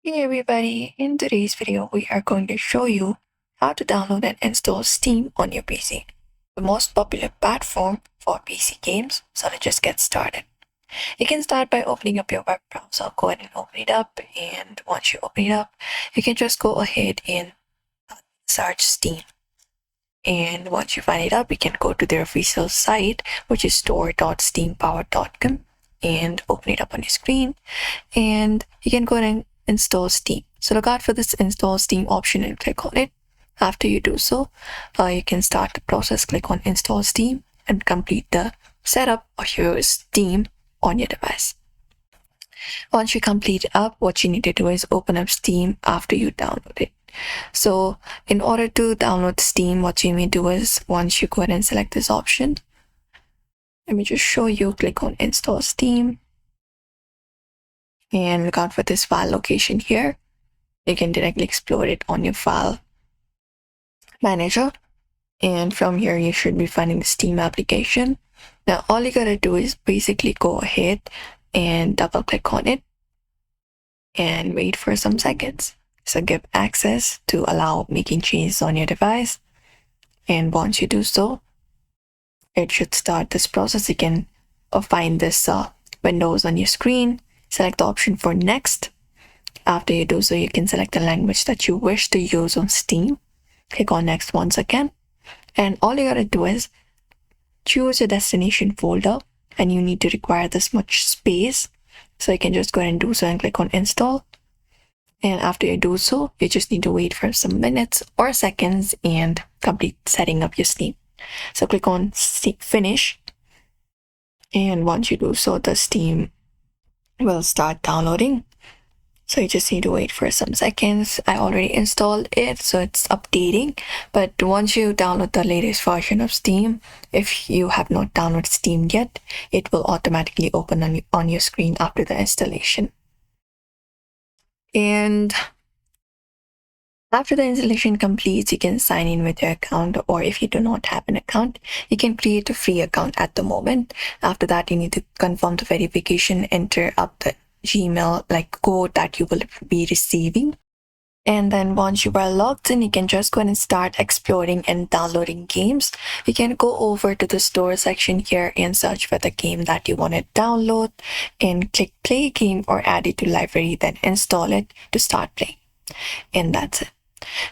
Hey everybody, in today's video we are going to show you how to download and install Steam on your PC, the most popular platform for PC games. So let's just get started. You can start by opening up your web browser. Go ahead and open it up, and once you open it up, you can just go ahead and search Steam. And once you find it up, you can go to their official site, which is store.steampower.com, and open it up on your screen, and you can go ahead and install Steam. So look out for this install Steam option and click on it. After you do so, you can start the process. Click on install Steam and complete the setup of your Steam on your device. Once you complete it up, what you need to do is open up Steam after you download it. So in order to download Steam, what you may do is, once you go ahead and select this option, let me just show you. Click on install Steam and look out for this file location here. You can directly explore it on your file manager, and from here you should be finding the Steam application. Now all you gotta do is basically go ahead and double click on it and wait for some seconds. So give access to allow making changes on your device, and once you do so, it should start this process. You can find this windows on your screen. Select the option for next. After you do so, you can select the language that you wish to use on Steam. Click on next once again, and all you gotta do is choose a destination folder, and you need to require this much space. So you can just go ahead and do so and click on install. And after you do so, you just need to wait for some minutes or seconds and complete setting up your Steam. So click on finish, and once you do so, the Steam will start downloading. So you just need to wait for some seconds. I already installed it, so it's updating. But once you download the latest version of Steam, if you have not downloaded Steam yet, it will automatically open on your screen after the installation. And after the installation completes, you can sign in with your account, or if you do not have an account, you can create a free account at the moment. After that, you need to confirm the verification, enter up the Gmail code that you will be receiving. And then once you are logged in, you can just go ahead and start exploring and downloading games. You can go over to the store section here and search for the game that you want to download and click play game or add it to library, then install it to start playing. And that's it.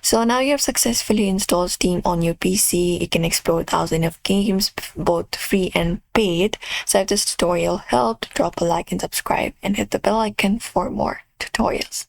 So now you have successfully installed Steam on your PC. You can explore thousands of games, both free and paid. So if this tutorial helped, drop a like and subscribe, and hit the bell icon for more tutorials.